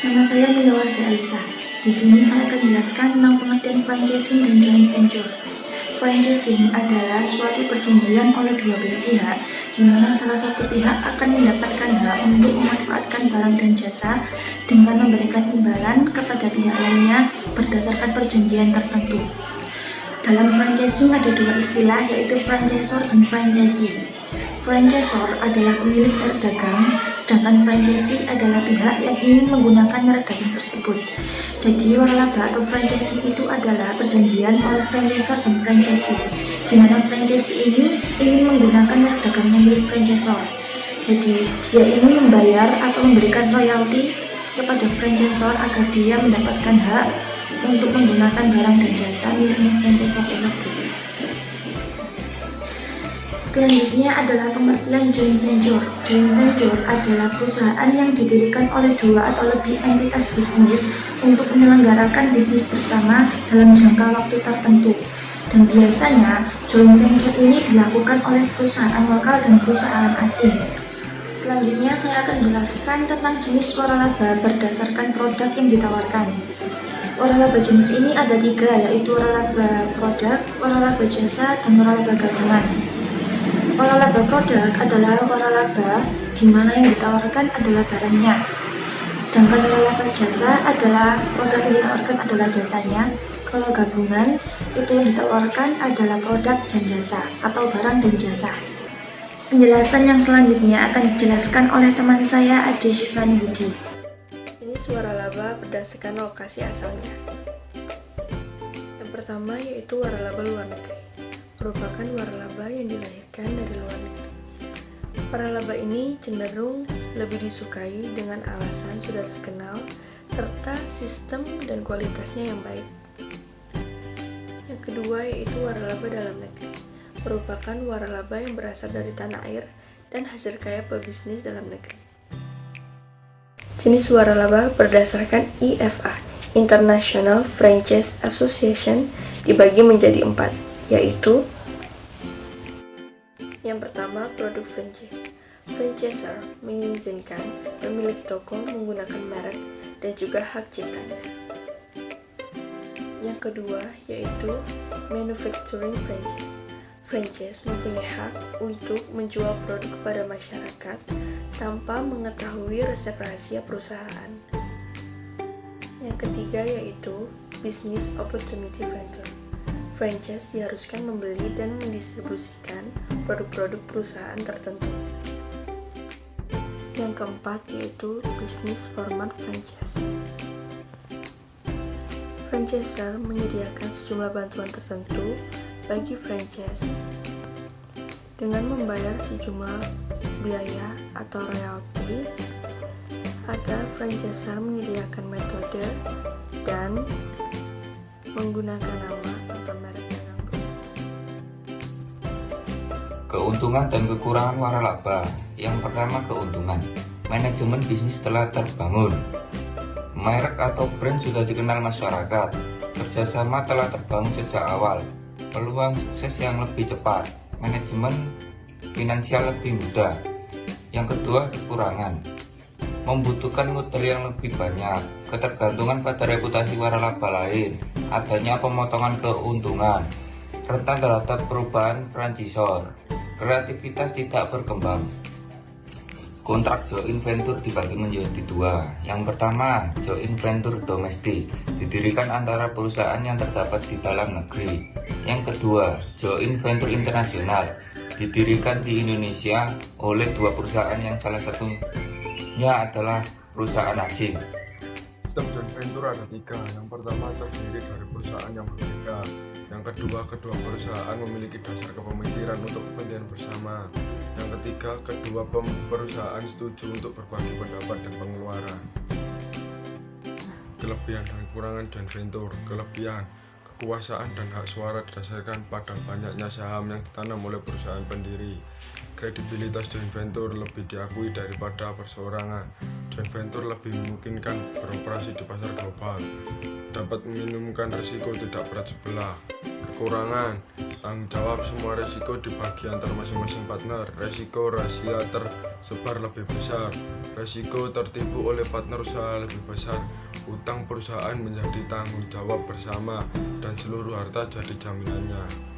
Nama saya Milawarja Aisyah. Di sini saya akan menjelaskan tentang pengertian franchising dan joint venture. Franchising adalah suatu perjanjian oleh dua belah pihak, di mana salah satu pihak akan mendapatkan hak untuk memanfaatkan barang dan jasa dengan memberikan imbalan kepada pihak lainnya berdasarkan perjanjian tertentu. Dalam franchising ada dua istilah, yaitu franchisor dan franchisee. Franchisor adalah pemilik merek dagang, sedangkan franchisee adalah pihak yang ingin menggunakan merek dagang tersebut. Jadi waralaba atau franchising itu adalah perjanjian oleh franchisor dan franchisee, di mana franchisee ini ingin menggunakan merek dagangnya milik franchisor. Jadi dia ingin membayar atau memberikan royalti kepada franchisor agar dia mendapatkan hak untuk menggunakan barang dan jasa miliknya franchisor tersebut. Selanjutnya adalah pengertian joint venture. Joint venture adalah perusahaan yang didirikan oleh dua atau lebih entitas bisnis untuk menyelenggarakan bisnis bersama dalam jangka waktu tertentu. Dan biasanya joint venture ini dilakukan oleh perusahaan lokal dan perusahaan asing. Selanjutnya saya akan menjelaskan tentang jenis waralaba berdasarkan produk yang ditawarkan. Waralaba jenis ini ada tiga, yaitu waralaba produk, waralaba jasa, dan waralaba gabungan. Waralaba produk adalah waralaba di mana yang ditawarkan adalah barangnya. Sedangkan waralaba jasa adalah produk yang ditawarkan adalah jasanya. Kalau gabungan, itu yang ditawarkan adalah produk dan jasa atau barang dan jasa. Penjelasan yang selanjutnya akan dijelaskan oleh teman saya, Ade Syifani Budi. Ini waralaba berdasarkan lokasi asalnya. Yang pertama yaitu waralaba luar negeri, merupakan waralaba yang dilahirkan dari luar negeri. Waralaba ini cenderung lebih disukai dengan alasan sudah terkenal serta sistem dan kualitasnya yang baik. Yang kedua yaitu waralaba dalam negeri, merupakan waralaba yang berasal dari tanah air dan hasil kaya pebisnis dalam negeri. Jenis waralaba berdasarkan IFA, International Franchise Association, dibagi menjadi 4, yaitu yang pertama, produk franchise. Franchisor mengizinkan pemilik toko menggunakan merek dan juga hak ciptanya. Yang kedua, yaitu manufacturing franchise. Franchise mempunyai hak untuk menjual produk kepada masyarakat tanpa mengetahui resep rahasia perusahaan. Yang ketiga, yaitu business opportunity venture. Franchise diharuskan membeli dan mendistribusikan produk-produk perusahaan tertentu. Yang keempat yaitu business format franchise. Franchisor menyediakan sejumlah bantuan tertentu bagi franchise dengan membayar sejumlah biaya atau royalti agar franchisor menyediakan metode dan menggunakan nama atau merek dagang perusahaan. Keuntungan dan kekurangan waralaba. Yang pertama, keuntungan. Manajemen bisnis telah terbangun. Merek atau brand sudah dikenal masyarakat. Kerjasama telah terbangun sejak awal. Peluang sukses yang lebih cepat. Manajemen finansial lebih mudah. Yang kedua, kekurangan. Membutuhkan modal yang lebih banyak, ketergantungan pada reputasi waralaba lain, adanya pemotongan keuntungan, rentan terhadap perubahan franchisor, kreativitas tidak berkembang. Kontrak joint venture dibagi menjadi dua. Yang pertama, joint venture domestik, didirikan antara perusahaan yang terdapat di dalam negeri. Yang kedua, joint venture internasional, didirikan di Indonesia oleh dua perusahaan yang salah satunya adalah perusahaan asing. Sistem joint venture ada tiga. Yang pertama terdiri dari perusahaan yang berbeda. Yang kedua perusahaan memiliki dasar kepemikiran untuk kepentingan bersama. Yang ketiga, kedua perusahaan setuju untuk berbagi pendapat dan pengeluaran. Kelebihan dan kekurangan joint venture. Kelebihan, kekuasaan dan hak suara didasarkan pada banyaknya saham yang ditanam oleh perusahaan pendiri. Kredibilitas joint venture lebih diakui daripada perseorangan. Joint venture lebih memungkinkan beroperasi di pasar global. Dapat meminimumkan risiko tidak berat sebelah. Kekurangan, tanggung jawab semua resiko dibagi antar masing-masing partner. Resiko rahasia tersebar lebih besar. Resiko tertipu oleh partner usaha lebih besar. Utang perusahaan menjadi tanggung jawab bersama dan seluruh harta jadi jaminannya.